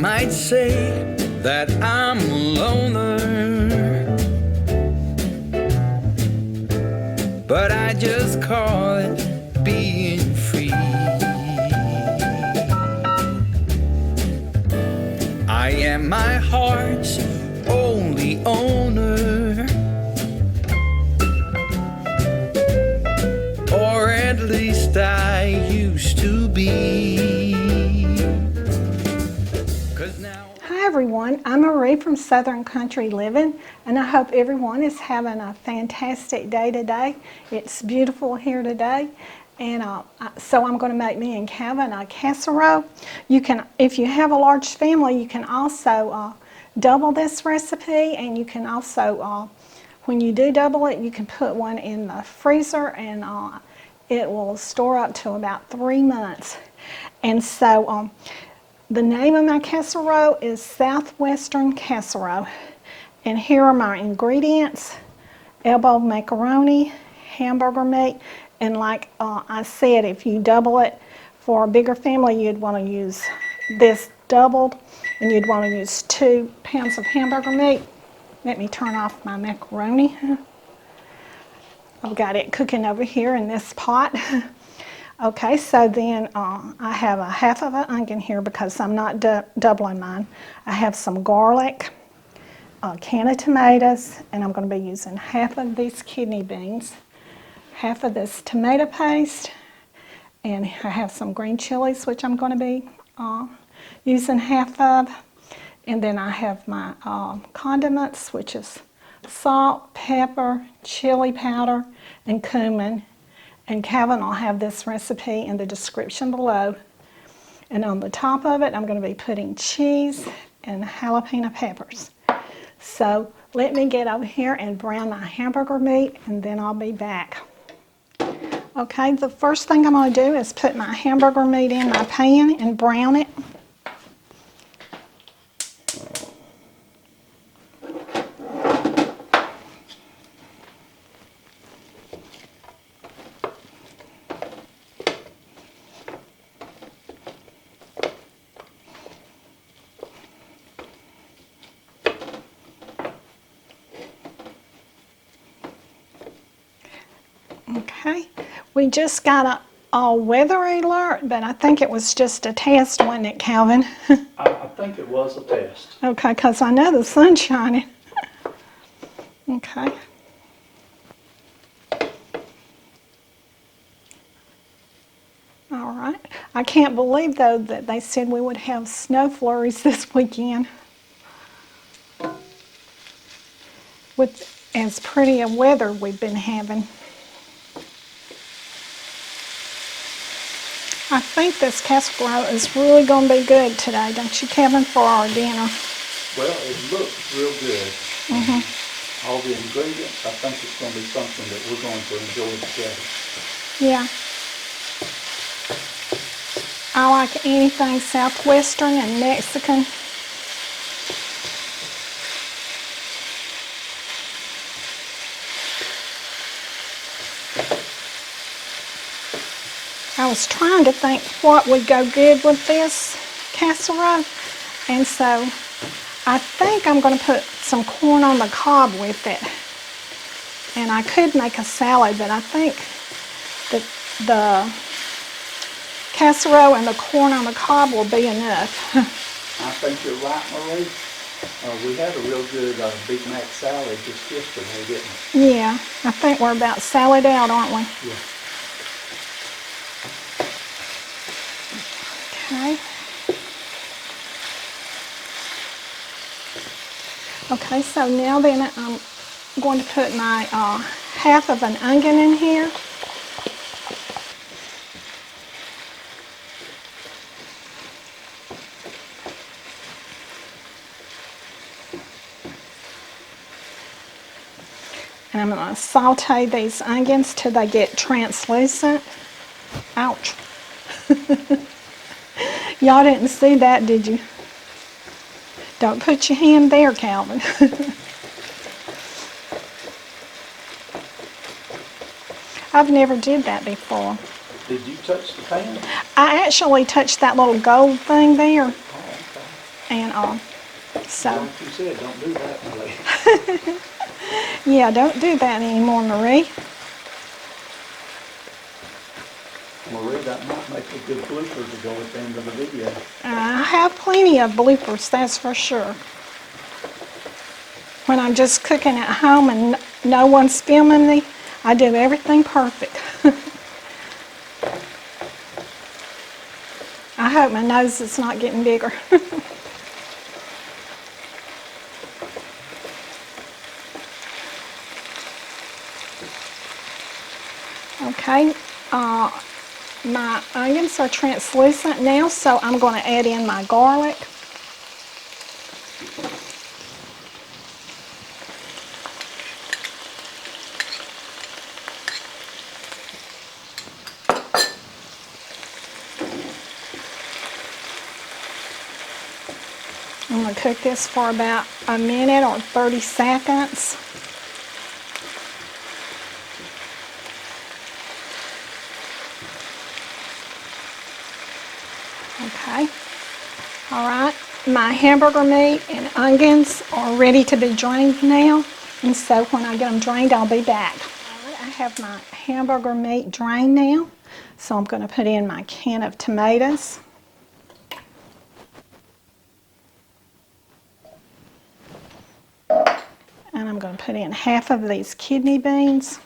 might say that I'm a loner, but I just call it being free. I am my heart's only owner, or at least I used to be. 'Cause now... Hi everyone, I'm Marie from Southern Country Living, and I hope everyone is having a fantastic day today. It's beautiful here today, and so I'm going to make me and Kevin a casserole. You can, if you have a large family, you can also double this recipe, and you can also, when you do double it, you can put one in the freezer, and it will store up to about 3 months. And so the name of my casserole is Southwestern Casserole. And here are my ingredients: elbow macaroni, hamburger meat, and like I said, if you double it for a bigger family, you'd want to use this doubled, and you'd want to use 2 pounds of hamburger meat. Let me turn off my macaroni. I've got it cooking over here in this pot. Okay, so then I have a half of an onion here because I'm not doubling mine. I have some garlic, a can of tomatoes, and I'm going to be using half of these kidney beans, half of this tomato paste, and I have some green chilies, which I'm going to be using half of. And then I have my condiments, which is salt, pepper, chili powder, and cumin. And Calvin will have this recipe in the description below. And on the top of it, I'm going to be putting cheese and jalapeno peppers. So let me get over here and brown my hamburger meat, and then I'll be back. Okay, the first thing I'm going to do is put my hamburger meat in my pan and brown it. Okay, we just got a weather alert, but I think it was just a test, wasn't it, Calvin? I think it was a test. Okay, because I know the sun's shining. Okay. All right. I can't believe, though, that they said we would have snow flurries this weekend. With as pretty a weather we've been having. I think this casserole is really going to be good today, don't you, Kevin, for our dinner? Well, it looks real good. All the ingredients, I think it's going to be something that we're going to enjoy together. Yeah. I like anything Southwestern and Mexican. I was trying to think what would go good with this casserole, and so I think I'm going to put some corn on the cob with it. And I could make a salad, but I think that the casserole and the corn on the cob will be enough. I think you're right, Marie. We had a real good Big Mac salad just yesterday, didn't we? Yeah, I think we're about salad out, aren't we? Yeah. Okay. Okay, so now then I'm going to put my half of an onion in here. And I'm going to saute these onions till they get translucent. Ouch. Y'all didn't see that, did you? Don't put your hand there, Calvin. I've never did that before. Did you touch the pan? I actually touched that little gold thing there. Oh, okay. And so, Like you said, don't do that, Marie. yeah, don't do that anymore, Marie. Marie, that might make a good blooper to go at the end of the video. I have plenty of bloopers, that's for sure. When I'm just cooking at home and no one's filming me, I do everything perfect. I hope my nose is not getting bigger. Okay, my onions are translucent now, so I'm going to add in my garlic. I'm going to cook this for about a minute or 30 seconds. Okay. All right. My hamburger meat and onions are ready to be drained now. And so when I get them drained, I'll be back. All right, I have my hamburger meat drained now. So I'm going to put in my can of tomatoes. And I'm going to put in half of these kidney beans.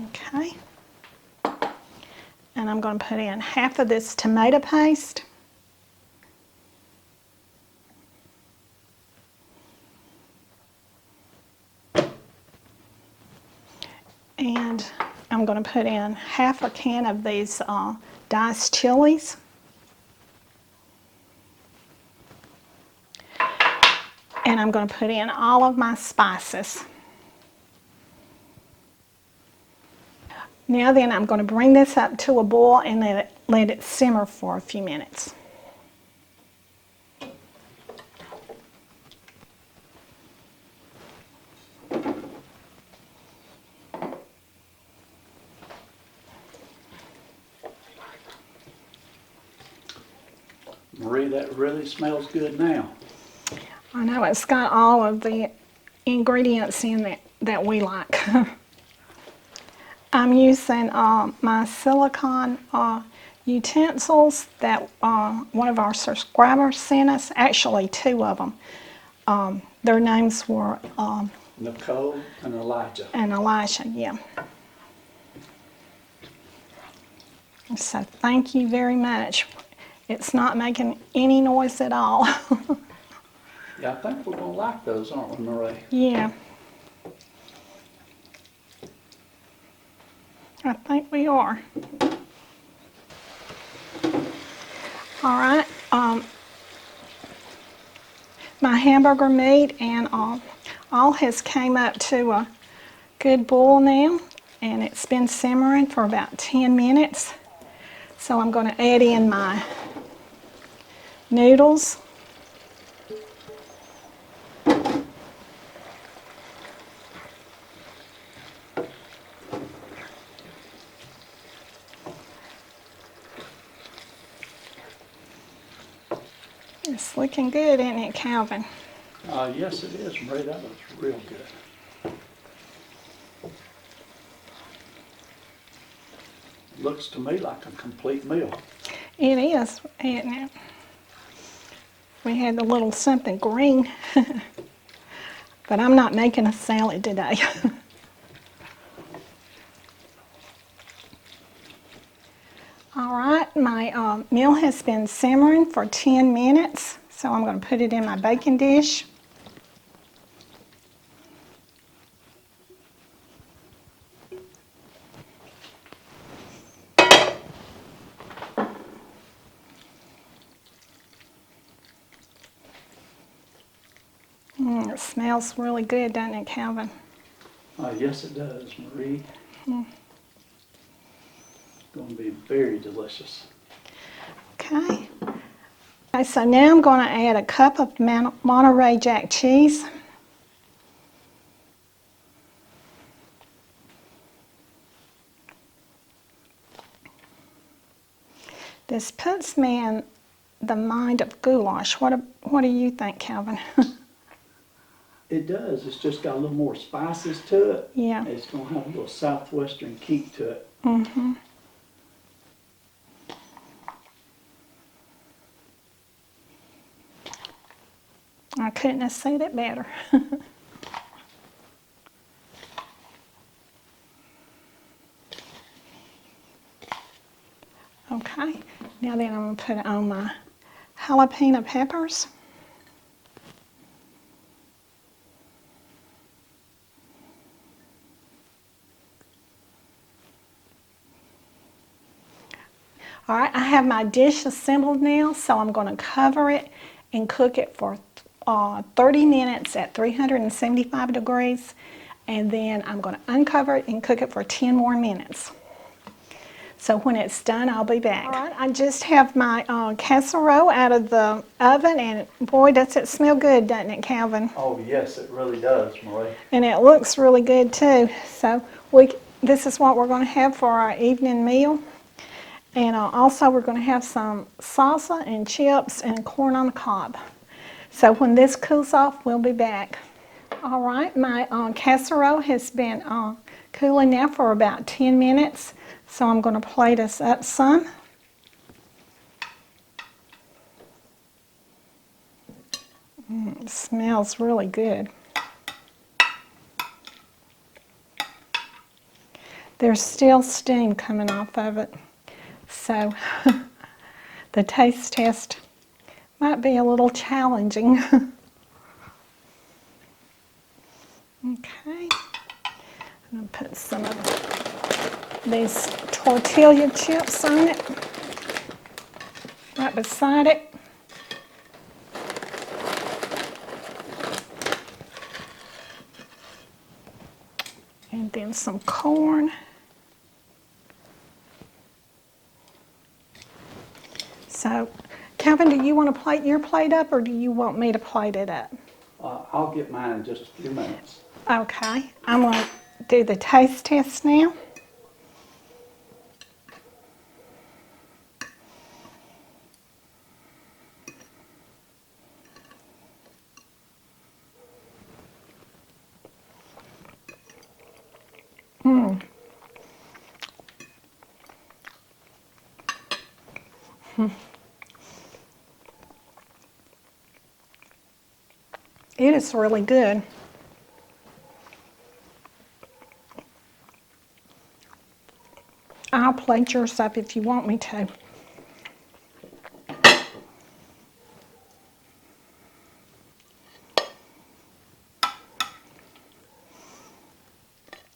Okay. And I'm going to put in half of this tomato paste. And I'm going to put in half a can of these diced chilies. And I'm going to put in all of my spices. Now then, I'm going to bring this up to a boil and let it simmer for a few minutes. Marie, that really smells good now. I know it's got all of the ingredients in it that we like. I'm using my silicone utensils that one of our subscribers sent us, actually two of them. Their names were Nicole and Elijah. and Elisha, yeah. So thank you very much. It's not making any noise at all. Yeah, I think we're going to like those, aren't we, Marie? Yeah. I think we are. All right. My hamburger meat and all has came up to a good boil now, and it's been simmering for about 10 minutes. So I'm going to add in my noodles. It's looking good, isn't it, Calvin? Yes, it is, Marie. That looks real good. Looks to me like a complete meal. It is, isn't it? We had a little something green, but I'm not making a salad today. All right, my meal has been simmering for 10 minutes, so I'm going to put it in my baking dish. It smells really good, doesn't it, Calvin? Yes, it does, Marie. It's going to be very delicious. Okay. Okay, so now I'm going to add a cup of Monterey Jack cheese. This puts me in the mind of goulash. What do you think, Calvin? It does. It's just got a little more spices to it. Yeah. It's going to have a little Southwestern kick to it. Mm-hmm. I couldn't have said it better. Okay, now then I'm going to put on my jalapeno peppers. All right, I have my dish assembled now, so I'm going to cover it and cook it for 30 minutes at 375 degrees, and then I'm going to uncover it and cook it for 10 more minutes. So when it's done, I'll be back. All right, I just have my casserole out of the oven, and boy, does it smell good, doesn't it, Calvin? Oh, yes, it really does, Marie. And it looks really good, too. So this is what we're going to have for our evening meal. And also, we're going to have some salsa and chips and corn on the cob. So when this cools off, we'll be back. All right, my casserole has been cooling now for about 10 minutes. So I'm going to plate us up some. It smells really good. There's still steam coming off of it. So the taste test might be a little challenging. Okay, I'm going to put some of these tortilla chips on it, right beside it. And then some corn. So, Calvin, do you want to plate your plate up, or do you want me to plate it up? I'll get mine in just a few minutes. Okay, I'm going to do the taste test now. It is really good. I'll plate yours up if you want me to.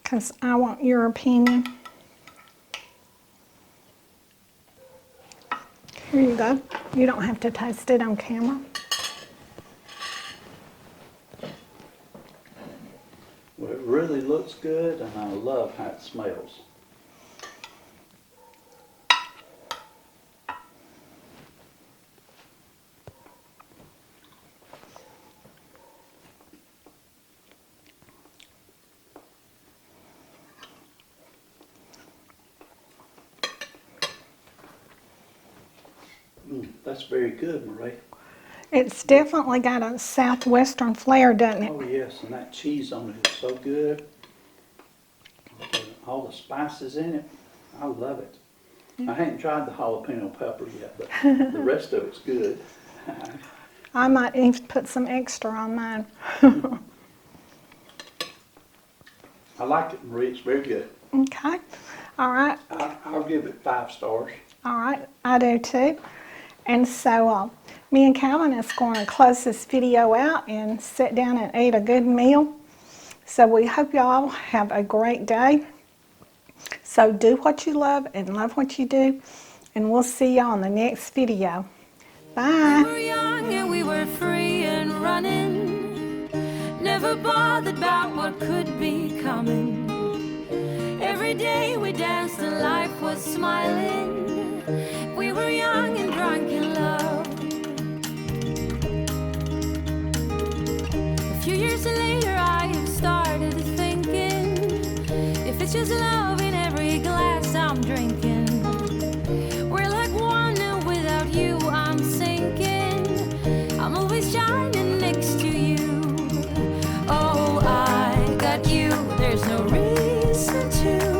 Because I want your opinion. Here you go. You don't have to taste it on camera. Well, it really looks good, and I love how it smells. That's very good, Marie. It's definitely got a Southwestern flair, doesn't it? Oh yes, and that cheese on it is so good. All the spices in it, I love it. I hadn't tried the jalapeno pepper yet, but the rest of it's good. I might even put some extra on mine. I like it, Marie. It's very good. Okay. All right. I'll give it 5 stars. All right. I do too. And so me and Calvin is going to close this video out and sit down and eat a good meal. So we hope y'all have a great day. So do what you love and love what you do. And we'll see y'all in the next video. Bye. We were young and we were free and running, never bothered about what could be coming. Every day we danced and life was smiling. We were young and drunk in love. A few years later I have started thinking, if it's just love in every glass I'm drinking, we're like one and listen to